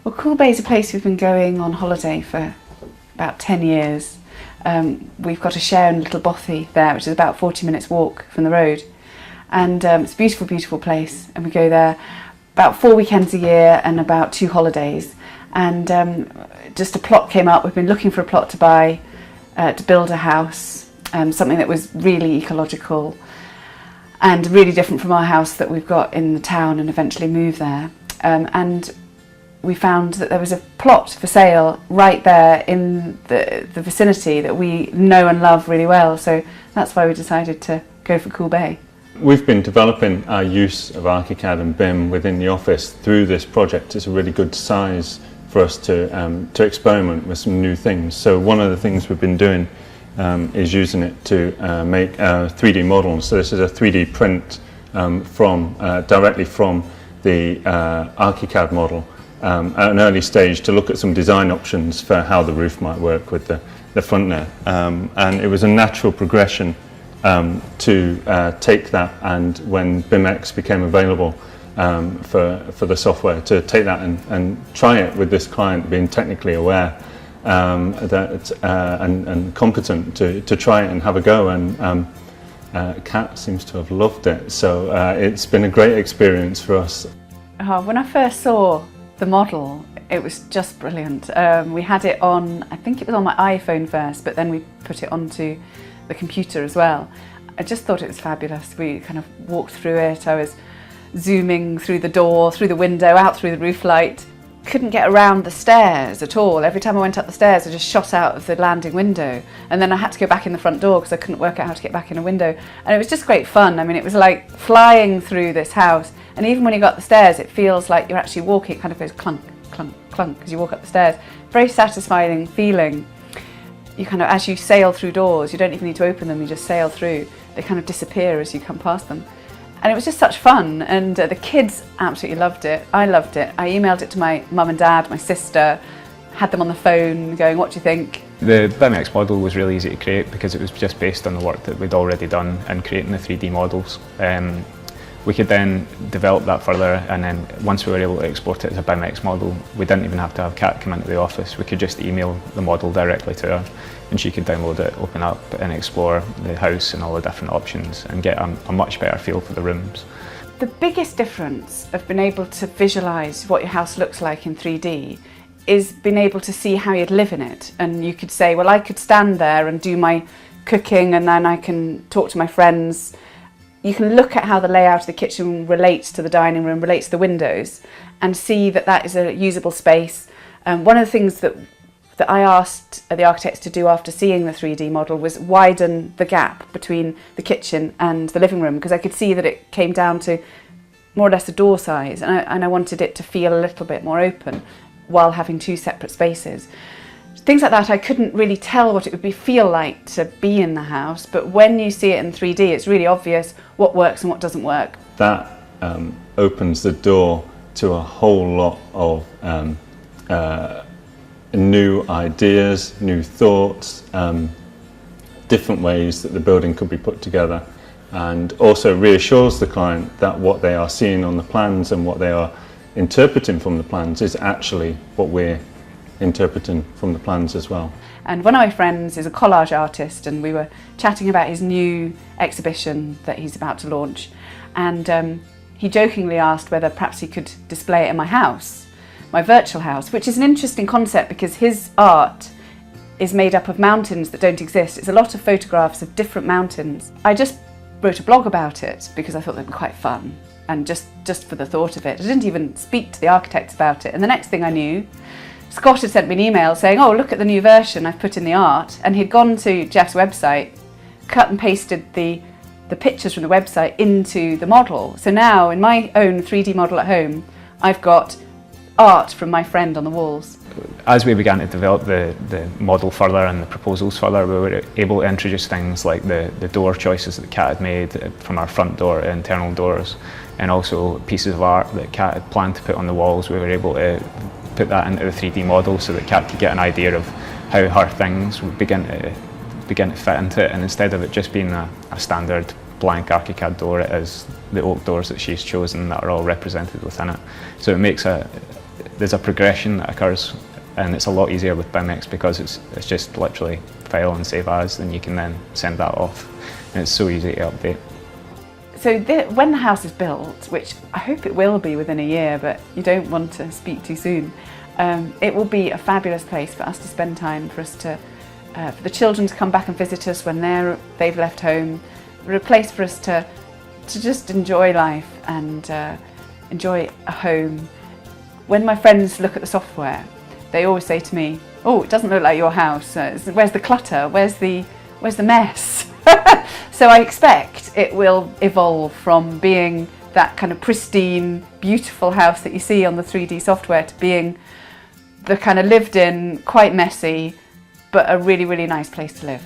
Well, Cuil Bay is a place we've been going on holiday for about 10 years. We've got a share in Little Bothy there, which is about 40 minutes walk from the road. And it's a beautiful, beautiful place. And we go there about 4 weekends a year and about 2 holidays. And just a plot came up. We've been looking for a plot to buy, to build a house, something that was really ecological and really different from our house that we've got in the town, and eventually move there. And we found that there was a plot for sale right there in the vicinity that we know and love really well. So that's why we decided to go for Cuil Bay. We've been developing our use of ArchiCAD and BIM within the office through this project. It's a really good size for us to experiment with some new things. So one of the things we've been doing is using it to make 3D models. So this is a 3D print directly from the ArchiCAD model at an early stage to look at some design options for how the roof might work with the front there. And it was a natural progression to take that, and when BIMx became available for the software, to take that and try it with this client, being technically aware and competent to try it and have a go. And Kat seems to have loved it, so it's been a great experience for us. When I first saw the model, it was just brilliant. We had it on, I think it was on my iPhone first, but then we put it onto the computer as well. I just thought it was fabulous. We kind of walked through it. I was zooming through the door, through the window, out through the roof light. Couldn't get around the stairs at all. Every time I went up the stairs, I just shot out of the landing window, and then I had to go back in the front door because I couldn't work out how to get back in a window. And it was just great fun. I mean, it was like flying through this house, and even when you got up the stairs, it feels like you're actually walking. It kind of goes clunk, clunk, clunk as you walk up the stairs. Very satisfying feeling. You kind of, as you sail through doors, you don't even need to open them, you just sail through. They kind of disappear as you come past them. And it was just such fun, and the kids absolutely loved it. I loved it. I emailed it to my mum and dad, my sister, had them on the phone going, what do you think? The BIMx model was really easy to create because it was just based on the work that we'd already done in creating the 3D models. We could then develop that further, and then once we were able to export it as a BIMx model, we didn't even have to have Kat come into the office. We could just email the model directly to her, and she could download it, open up and explore the house and all the different options and get a much better feel for the rooms. The biggest difference of being able to visualise what your house looks like in 3D is being able to see how you'd live in it. And you could say, well, I could stand there and do my cooking, and then I can talk to my friends. You can look at how the layout of the kitchen relates to the dining room, relates to the windows, and see that that is a usable space. One of the things that I asked the architects to do after seeing the 3D model was widen the gap between the kitchen and the living room, because I could see that it came down to more or less a door size, and I wanted it to feel a little bit more open while having 2 separate spaces. Things like that, I couldn't really tell what it would feel like to be in the house, but when you see it in 3D, it's really obvious what works and what doesn't work. That opens the door to a whole lot of new ideas, new thoughts, different ways that the building could be put together, and also reassures the client that what they are seeing on the plans and what they are interpreting from the plans is actually what we're interpreting from the plans as well. And one of my friends is a collage artist, and we were chatting about his new exhibition that he's about to launch, and he jokingly asked whether perhaps he could display it in my house, my virtual house, which is an interesting concept because his art is made up of mountains that don't exist. It's a lot of photographs of different mountains. I just wrote a blog about it because I thought they'd be quite fun, and just for the thought of it. I didn't even speak to the architects about it, and the next thing I knew, Scott had sent me an email saying, oh, look at the new version I've put in the art, and he'd gone to Jeff's website, cut and pasted the pictures from the website into the model. So now in my own 3D model at home, I've got art from my friend on the walls. As we began to develop the model further and the proposals further, we were able to introduce things like the door choices that Kat had made from our front door, internal doors, and also pieces of art that Kat had planned to put on the walls. We were able to put that into the 3D model so that Kat could get an idea of how her things would begin to fit into it, and instead of it just being a standard blank ArchiCAD door, it is the oak doors that she's chosen that are all represented within it. So it makes there's a progression that occurs, and it's a lot easier with BIMx because it's just literally file and save as, and you can then send that off, and it's so easy to update. So when the house is built, which I hope it will be within a year, but you don't want to speak too soon, it will be a fabulous place for us to spend time, for us to, for the children to come back and visit us when they've left home, a place for us to just enjoy life and enjoy a home. When my friends look at the software, they always say to me, "Oh, it doesn't look like your house. Where's the clutter? Where's the mess?" So I expect it will evolve from being that kind of pristine, beautiful house that you see on the 3D software to being the kind of lived in, quite messy, but a really, really nice place to live.